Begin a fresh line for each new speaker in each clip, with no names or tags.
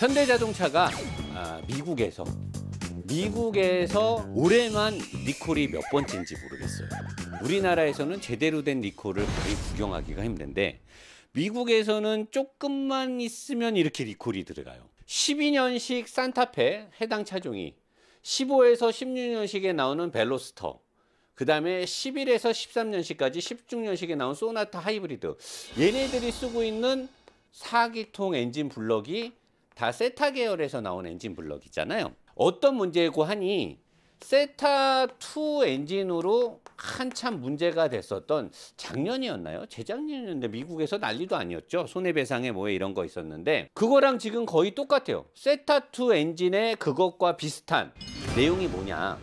현대자동차가 미국에서 올해만 리콜이 몇 번째인지 모르겠어요. 우리나라에서는 제대로 된 리콜을 거의 구경하기가 힘든데 미국에서는 조금만 있으면 이렇게 리콜이 들어가요. 12년식 산타페 해당 차종이 15에서 16년식에 나오는 벨로스터, 그 다음에 11에서 13년식까지 16년식에 나온 소나타 하이브리드, 얘네들이 쓰고 있는 4기통 엔진 블럭이 다 세타 계열에서 나온 엔진 블럭이잖아요. 어떤 문제고 하니 세타2 엔진으로 한참 문제가 됐었던 작년이었나요? 재작년이었는데 미국에서 난리도 아니었죠. 손해배상에 뭐에 이런 거 있었는데 그거랑 지금 거의 똑같아요. 세타2 엔진의 그것과 비슷한 내용이 뭐냐,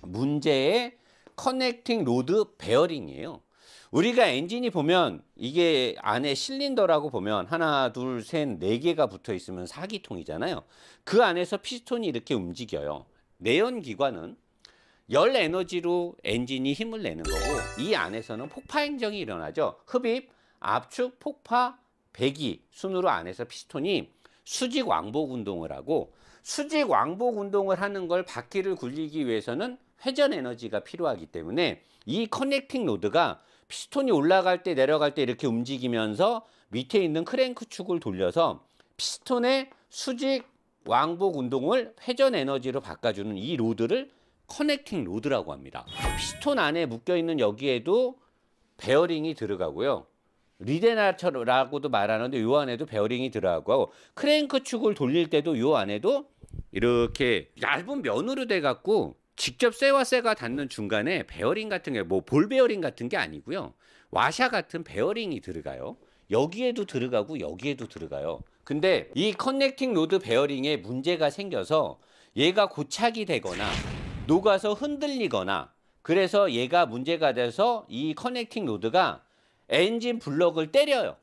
문제의 커넥팅 로드 베어링이에요. 우리가 엔진이 보면 이게 안에 실린더라고 보면 하나, 둘, 셋, 네 개가 붙어 있으면 4기통이잖아요. 그 안에서 피스톤이 이렇게 움직여요. 내연기관은 열 에너지로 엔진이 힘을 내는 거고 이 안에서는 폭파 행정이 일어나죠. 흡입, 압축, 폭파, 배기 순으로 안에서 피스톤이 수직 왕복 운동을 하고, 수직 왕복 운동을 하는 걸 바퀴를 굴리기 위해서는 회전 에너지가 필요하기 때문에 이 커넥팅 로드가 피스톤이 올라갈 때 내려갈 때 이렇게 움직이면서 밑에 있는 크랭크 축을 돌려서 피스톤의 수직 왕복 운동을 회전 에너지로 바꿔주는 이 로드를 커넥팅 로드라고 합니다. 피스톤 안에 묶여있는 여기에도 베어링이 들어가고요. 리데나처라고도 말하는데 이 안에도 베어링이 들어가고, 크랭크 축을 돌릴 때도 이 안에도 이렇게 얇은 면으로 돼 갖고 직접 쇠와 쇠가 닿는 중간에 베어링 같은 게 뭐 볼 베어링 같은 게 아니고요. 와샤 같은 베어링이 들어가요. 여기에도 들어가고 여기에도 들어가요. 근데 이 커넥팅 로드 베어링에 문제가 생겨서 얘가 고착이 되거나 녹아서 흔들리거나, 그래서 얘가 문제가 돼서 이 커넥팅 로드가 엔진 블럭을 때려요.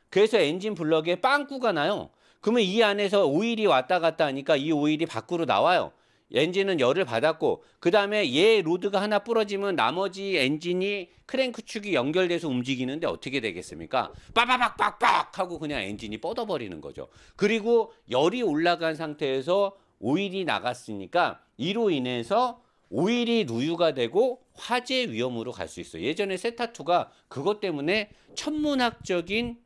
그래서 엔진 블럭에 빵꾸가 나요. 그러면 이 안에서 오일이 왔다 갔다 하니까 이 오일이 밖으로 나와요. 엔진은 열을 받았고, 그 다음에 얘 로드가 하나 부러지면 나머지 엔진이 크랭크 축이 연결돼서 움직이는데 어떻게 되겠습니까? 빠바박 빡빡 하고 그냥 엔진이 뻗어버리는 거죠. 그리고 열이 올라간 상태에서 오일이 나갔으니까 이로 인해서 오일이 누유가 되고 화재 위험으로 갈 수 있어요. 예전에 세타2가 그것 때문에 천문학적인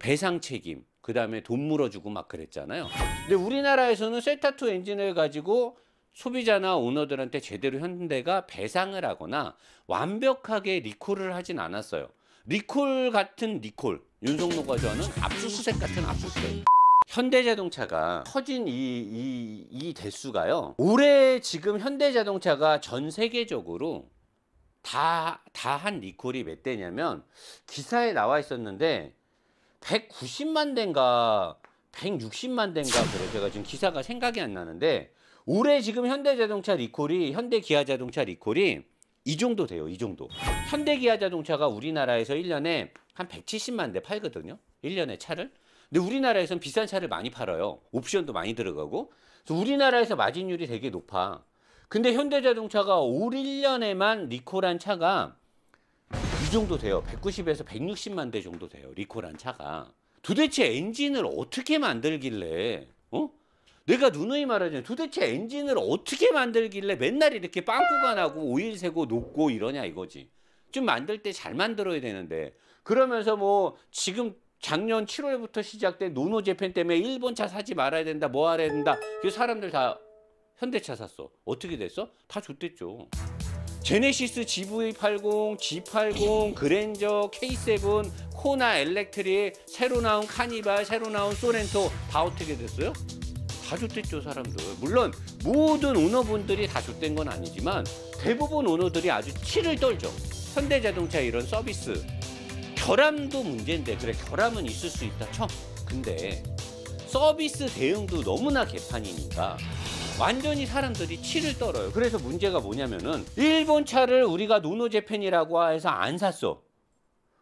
배상 책임, 그 다음에 돈 물어주고 막 그랬잖아요. 근데 우리나라에서는 세타2 엔진을 가지고 소비자나 오너들한테 제대로 현대가 배상을 하거나 완벽하게 리콜을 하진 않았어요. 리콜 같은 리콜, 윤석노가 좋아하는 압수수색 같은 압수수색. 현대자동차가 터진 이 대수가요, 올해 지금 현대자동차가 전 세계적으로 다 한 리콜이 몇 대냐면, 기사에 나와 있었는데 190만 대인가 160만 대인가 그래. 제가 지금 기사가 생각이 안 나는데 올해 지금 현대자동차 리콜이, 현대기아자동차 리콜이 이 정도 돼요. 이 정도. 현대기아자동차가 우리나라에서 1년에 한 170만 대 팔거든요. 1년에 차를. 근데 우리나라에서는 비싼 차를 많이 팔아요. 옵션도 많이 들어가고. 그래서 우리나라에서 마진율이 되게 높아. 근데 현대자동차가 올 1년에만 리콜한 차가 이 정도 돼요. 190에서 160만 대 정도 돼요. 리콜한 차가. 도대체 엔진을 어떻게 만들길래, 내가 누누이 말하자면 도대체 엔진을 어떻게 만들길래 맨날 이렇게 빵꾸가 나고 오일 새고 녹고 이러냐 이거지. 좀 만들 때 잘 만들어야 되는데. 그러면서 뭐 지금 작년 7월부터 시작된 노노 재팬 때문에 일본 차 사지 말아야 된다, 뭐 알아야 된다. 그 사람들 다 현대차 샀어. 어떻게 됐어? 다 좆됐죠. 제네시스 GV80, G80, 그랜저, K7, 코나 엘렉트릭, 새로 나온 카니발, 새로 나온 소렌토 다 어떻게 됐어요? 다 좆됐죠, 사람들. 물론 모든 오너분들이 다 좆된 건 아니지만 대부분 오너들이 아주 치를 떨죠. 현대자동차 이런 서비스. 결함도 문제인데, 그래 결함은 있을 수 있다 쳐. 근데 서비스 대응도 너무나 개판이니까 완전히 사람들이 치를 떨어요. 그래서 문제가 뭐냐면은 일본 차를 우리가 노노재팬이라고 해서 안 샀어.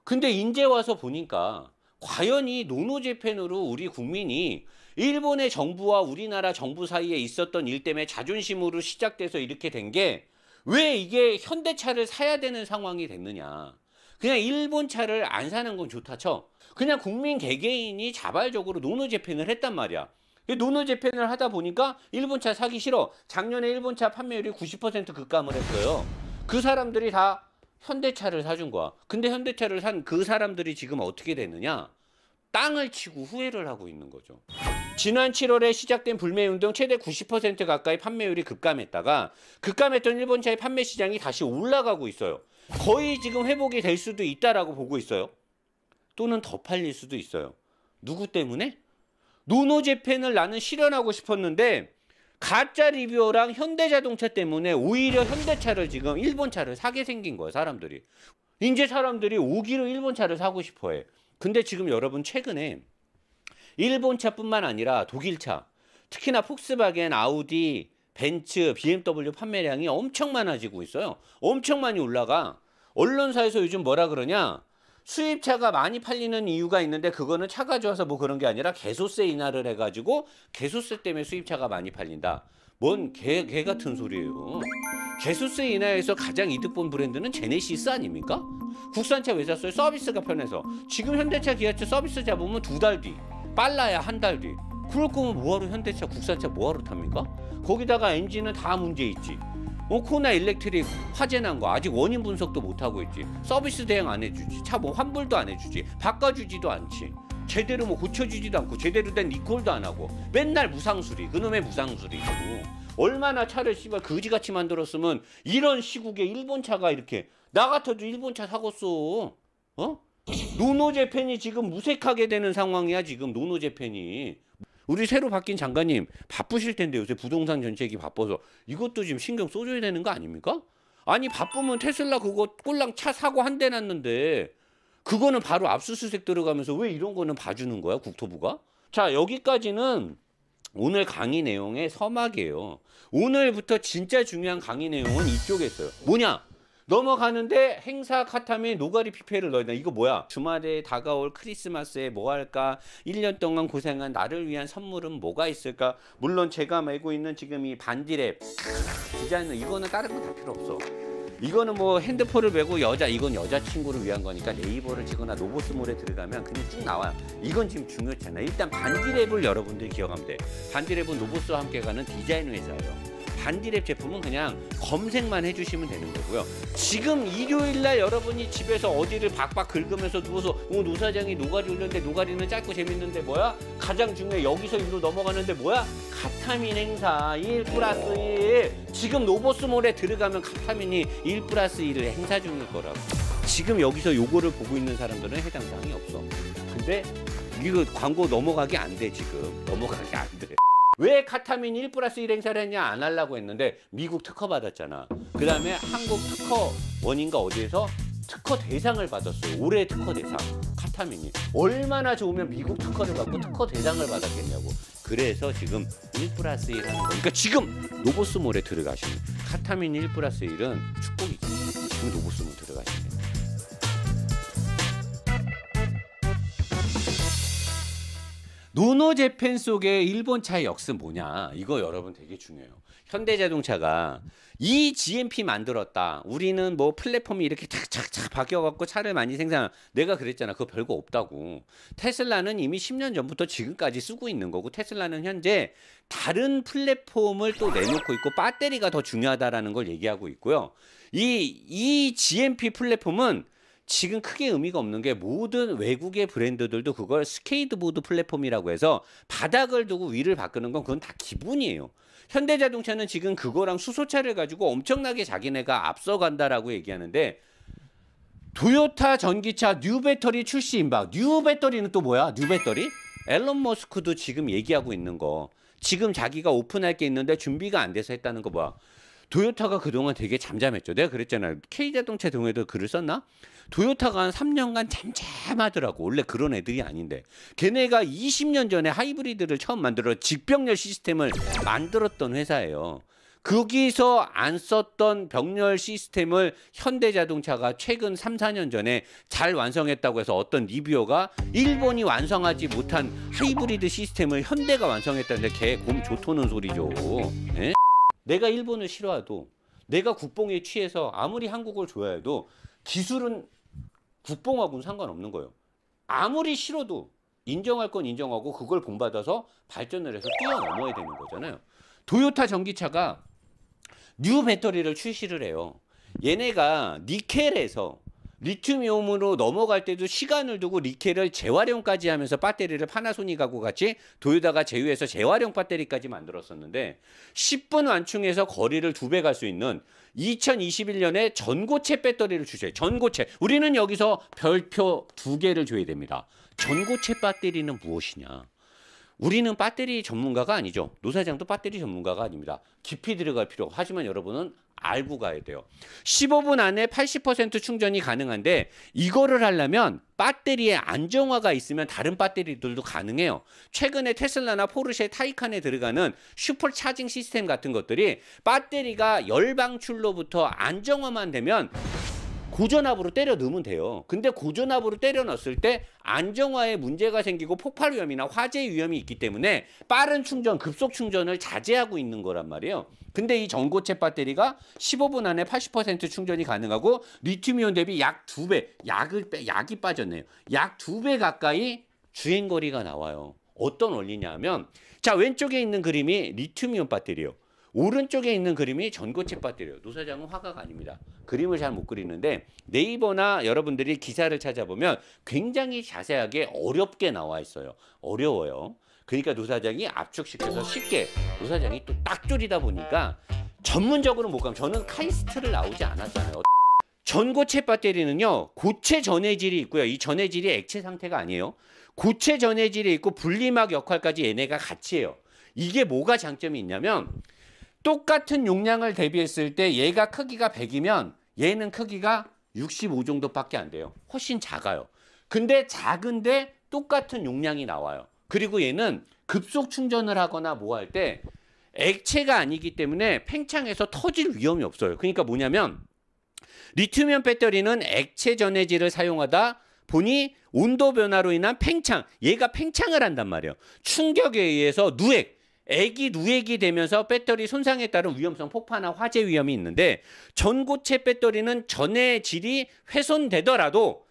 근데 이제 와서 보니까 과연 이 노노재팬으로 우리 국민이 일본의 정부와 우리나라 정부 사이에 있었던 일 때문에 자존심으로 시작돼서 이렇게 된 게, 왜 이게 현대차를 사야 되는 상황이 됐느냐. 그냥 일본 차를 안 사는 건 좋다 쳐. 그냥 국민 개개인이 자발적으로 노노재팬을 했단 말이야. 노노재팬을 하다 보니까 일본차 사기 싫어. 작년에 일본차 판매율이 90% 급감을 했어요. 그 사람들이 다 현대차를 사준 거야. 근데 현대차를 산 그 사람들이 지금 어떻게 되느냐? 땅을 치고 후회를 하고 있는 거죠. 지난 7월에 시작된 불매운동 최대 90% 가까이 판매율이 급감했다가 급감했던 일본차의 판매 시장이 다시 올라가고 있어요. 거의 지금 회복이 될 수도 있다라고 보고 있어요. 또는 더 팔릴 수도 있어요. 누구 때문에? 노노재팬을 나는 실현하고 싶었는데 가짜 리뷰어랑 현대자동차 때문에 오히려 현대차를 지금 일본차를 사게 생긴 거예요. 사람들이. 이제 사람들이 오기로 일본차를 사고 싶어해. 근데 지금 여러분 최근에 일본차뿐만 아니라 독일차, 특히나 폭스바겐, 아우디, 벤츠, BMW 판매량이 엄청 많아지고 있어요. 엄청 많이 올라가. 언론사에서 요즘 뭐라 그러냐? 수입차가 많이 팔리는 이유가 있는데 그거는 차가 좋아서 뭐 그런 게 아니라 개소세 인하를 해가지고 개소세 때문에 수입차가 많이 팔린다. 뭔 개 같은 소리예요. 개소세 인하에서 가장 이득 본 브랜드는 제네시스 아닙니까? 국산차 왜 샀어요? 서비스가 편해서. 지금 현대차, 기아차 서비스 잡으면 2달 뒤, 빨라야 1달 뒤. 그럴 거면 뭐하러 현대차, 국산차 뭐하러 탑니까? 거기다가 엔진은 다 문제 있지. 코나 일렉트릭 화재 난 거 아직 원인 분석도 못하고 있지. 서비스 대행 안 해주지. 차 뭐 환불도 안 해주지. 바꿔주지도 않지. 제대로 뭐 고쳐주지도 않고 제대로 된 리콜도 안 하고 맨날 무상수리. 그놈의 무상수리고. 얼마나 차를 씨발 거지같이 만들었으면 이런 시국에 일본차가 이렇게 나 같아도 일본차 사겠어. 어? 노노재팬이 지금 무색하게 되는 상황이야. 지금 노노재팬이. 우리 새로 바뀐 장관님 바쁘실 텐데 요새 부동산 정책이 바빠서 이것도 지금 신경 써줘야 되는 거 아닙니까? 아니 바쁘면 테슬라 그거 꼴랑 차 사고 한 대 났는데 그거는 바로 압수수색 들어가면서 왜 이런 거는 봐주는 거야 국토부가? 자 여기까지는 오늘 강의 내용의 서막이에요. 오늘부터 진짜 중요한 강의 내용은 이쪽에 있어요. 뭐냐? 넘어가는데 행사 카타민 노가리 피페를 넣어야 돼. 이거 뭐야? 주말에 다가올 크리스마스에 뭐 할까? 1년 동안 고생한 나를 위한 선물은 뭐가 있을까? 물론 제가 메고 있는 지금 이 반디랩 디자인은 이거는 다른 거 다 필요 없어. 이거는 뭐 핸드폰을 메고 이건 여자친구를 위한 거니까 네이버를 치거나 노보스몰에 들어가면 그냥 쭉 나와요. 이건 지금 중요치 않아. 일단 반디랩을 여러분들이 기억하면 돼. 반디랩은 노보스와 함께 가는 디자인 회사예요. 반디랩 제품은 그냥 검색만 해주시면 되는 거고요. 지금 일요일날 여러분이 집에서 어디를 박박 긁으면서 누워서 노 사장이 노가리 올렸는데 노가리는 짧고 재밌는데 뭐야? 가장 중요해. 여기서 일로 넘어가는데 뭐야? 카타민 행사 1+1. 지금 노보스몰에 들어가면 카타민이 1+1을 행사 중일 거라고. 지금 여기서 요거를 보고 있는 사람들은 해당 사항이 없어. 근데 이거 광고 넘어가기 안 돼. 지금 넘어가기 안 돼. 왜 카타민 1+1 행사를 했냐? 안 하려고 했는데 미국 특허 받았잖아. 그 다음에 한국 특허원인가 어디에서 특허 대상을 받았어요. 올해 특허 대상. 카타민이 얼마나 좋으면 미국 특허를 받고 특허 대상을 받았겠냐고. 그래서 지금 1+1 하는 거. 그러니까 지금 노보스몰에 들어가시면 카타민 1+1은 축복이지. 지금 노보스몰 들어가시면 됩니다. 노노재팬 속의 일본차의 역습 뭐냐? 이거 여러분 되게 중요해요. 현대자동차가 이 GMP 만들었다. 우리는 뭐 플랫폼이 이렇게 착착착 바뀌어갖고 차를 많이 생산. 내가 그랬잖아. 그거 별거 없다고. 테슬라는 이미 10년 전부터 지금까지 쓰고 있는 거고 테슬라는 현재 다른 플랫폼을 또 내놓고 있고 배터리가 더 중요하다라는 걸 얘기하고 있고요. 이 GMP 플랫폼은 지금 크게 의미가 없는 게 모든 외국의 브랜드들도 그걸 스케이트보드 플랫폼이라고 해서 바닥을 두고 위를 바꾸는 건 그건 다 기본이에요. 현대자동차는 지금 그거랑 수소차를 가지고 엄청나게 자기네가 앞서간다라고 얘기하는데 도요타 전기차 뉴 배터리 출시 임박. 뉴 배터리는 또 뭐야? 뉴 배터리? 앨런 머스크도 지금 얘기하고 있는 거. 지금 자기가 오픈할 게 있는데 준비가 안 돼서 했다는 거 뭐야? 도요타가 그동안 되게 잠잠했죠. 내가 그랬잖아요. K자동차 동에도 글을 썼나? 도요타가 한 3년간 잠잠하더라고. 원래 그런 애들이 아닌데. 걔네가 20년 전에 하이브리드를 처음 만들어 직병렬 시스템을 만들었던 회사예요. 거기서 안 썼던 병렬 시스템을 현대자동차가 최근 3, 4년 전에 잘 완성했다고 해서 어떤 리뷰어가 일본이 완성하지 못한 하이브리드 시스템을 현대가 완성했다는데 걔 곰 좋도는 소리죠. 네? 내가 일본을 싫어해도 내가 국뽕에 취해서 아무리 한국을 좋아해도 기술은 국뽕하고는 상관없는 거예요. 아무리 싫어도 인정할 건 인정하고 그걸 본받아서 발전을 해서 뛰어넘어야 되는 거잖아요. 도요타 전기차가 뉴 배터리를 출시를 해요. 얘네가 니켈에서 리튬이온으로 넘어갈 때도 시간을 두고 니켈을 재활용까지 하면서 배터리를 파나소닉하고 같이 도요타가 제휴해서 재활용 배터리까지 만들었었는데 10분 완충해서 거리를 2배 갈 수 있는 2021년에 전고체 배터리를 출시해요. 전고체. 우리는 여기서 별표 2개를 줘야 됩니다. 전고체 배터리는 무엇이냐? 우리는 배터리 전문가가 아니죠. 노사장도 배터리 전문가가 아닙니다. 깊이 들어갈 필요. 하지만 여러분은 알고 가야 돼요. 15분 안에 80% 충전이 가능한데 이거를 하려면 배터리에 안정화가 있으면 다른 배터리들도 가능해요. 최근에 테슬라나 포르쉐 타이칸에 들어가는 슈퍼 차징 시스템 같은 것들이 배터리가 열 방출로부터 안정화만 되면 고전압으로 때려 넣으면 돼요. 근데 고전압으로 때려 넣었을 때 안정화에 문제가 생기고 폭발 위험이나 화재 위험이 있기 때문에 빠른 충전, 급속 충전을 자제하고 있는 거란 말이에요. 근데 이 전고체 배터리가 15분 안에 80% 충전이 가능하고 리튬이온 대비 약 2배, 약이 빠졌네요. 약 2배 가까이 주행거리가 나와요. 어떤 원리냐 하면 자, 왼쪽에 있는 그림이 리튬이온 배터리예요. 오른쪽에 있는 그림이 전고체 배터리예요. 노사장은 화가가 아닙니다. 그림을 잘 못 그리는데 네이버나 여러분들이 기사를 찾아보면 굉장히 자세하게 어렵게 나와 있어요. 어려워요. 그러니까 노사장이 압축시켜서 쉽게 노사장이 또 딱 줄이다 보니까 전문적으로 못 가면 저는 카이스트를 나오지 않았잖아요. 전고체 배터리는요. 고체 전해질이 있고요. 이 전해질이 액체 상태가 아니에요. 고체 전해질이 있고 분리막 역할까지 얘네가 같이 해요. 이게 뭐가 장점이 있냐면 똑같은 용량을 대비했을 때 얘가 크기가 100이면 얘는 크기가 65 정도밖에 안 돼요. 훨씬 작아요. 근데 작은데 똑같은 용량이 나와요. 그리고 얘는 급속 충전을 하거나 뭐 할 때 액체가 아니기 때문에 팽창해서 터질 위험이 없어요. 그러니까 뭐냐면 리튬이온 배터리는 액체 전해질을 사용하다 보니 온도 변화로 인한 팽창, 얘가 팽창을 한단 말이에요. 충격에 의해서 누액이 되면서 배터리 손상에 따른 위험성 폭파나 화재 위험이 있는데 전고체 배터리는 전해질이 훼손되더라도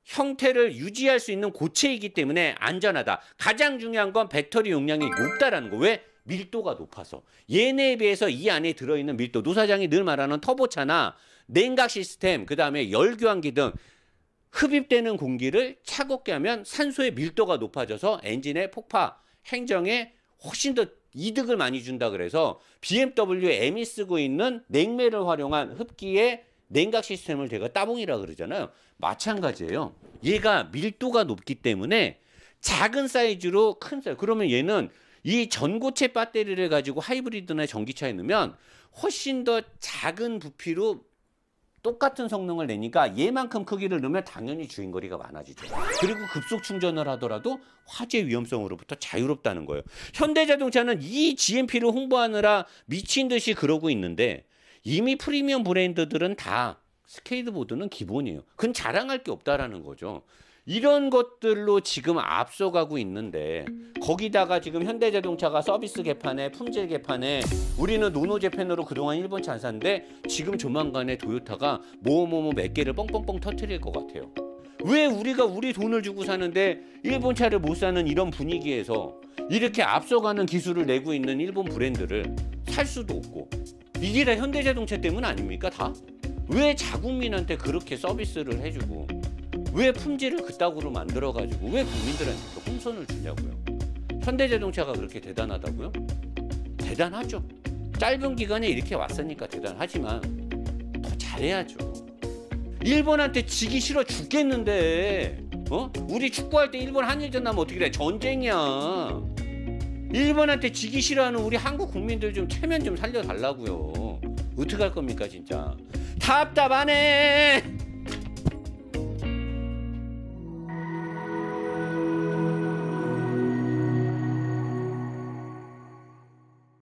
형태를 유지할 수 있는 고체이기 때문에 안전하다. 가장 중요한 건 배터리 용량이 높다라는 거. 왜? 밀도가 높아서. 얘네에 비해서 이 안에 들어있는 밀도, 노사장이 늘 말하는 터보차나 냉각 시스템, 그 다음에 열교환기 등 흡입되는 공기를 차갑게 하면 산소의 밀도가 높아져서 엔진의 폭파, 행정에 훨씬 더 이득을 많이 준다 그래서 BMW M이 쓰고 있는 냉매를 활용한 흡기의 냉각 시스템을 제가 따봉이라 그러잖아요. 마찬가지예요. 얘가 밀도가 높기 때문에 작은 사이즈로 큰 사이즈. 그러면 얘는 이 전고체 배터리를 가지고 하이브리드나 전기차에 넣으면 훨씬 더 작은 부피로 똑같은 성능을 내니까 얘만큼 크기를 넣으면 당연히 주행거리가 많아지죠. 그리고 급속 충전을 하더라도 화재 위험성으로부터 자유롭다는 거예요. 현대자동차는 이 GMP를 홍보하느라 미친 듯이 그러고 있는데 이미 프리미엄 브랜드들은 다 스케이트보드는 기본이에요. 그건 자랑할 게 없다라는 거죠. 이런 것들로 지금 앞서가고 있는데 거기다가 지금 현대자동차가 서비스 개판에 품질 개판에 우리는 노노재팬으로 그동안 일본 차 안 샀는데 지금 조만간에 도요타가 몇 개를 뻥뻥뻥 터뜨릴 것 같아요. 왜 우리가 우리 돈을 주고 사는데 일본 차를 못 사는 이런 분위기에서 이렇게 앞서가는 기술을 내고 있는 일본 브랜드를 살 수도 없고 이게 다 현대자동차 때문 아닙니까 다? 왜 자국민한테 그렇게 서비스를 해주고 왜 품질을 그따구로 만들어가지고 왜 국민들한테 홍선을 주냐고요. 현대자동차가 그렇게 대단하다고요? 대단하죠. 짧은 기간에 이렇게 왔으니까 대단하지만 더 잘해야죠. 일본한테 지기 싫어 죽겠는데 우리 축구할 때 일본 한일전 나면 어떻게 돼? 전쟁이야. 일본한테 지기 싫어하는 우리 한국 국민들 좀 체면 좀 살려달라고요. 어떻게 할 겁니까 진짜. 답답하네.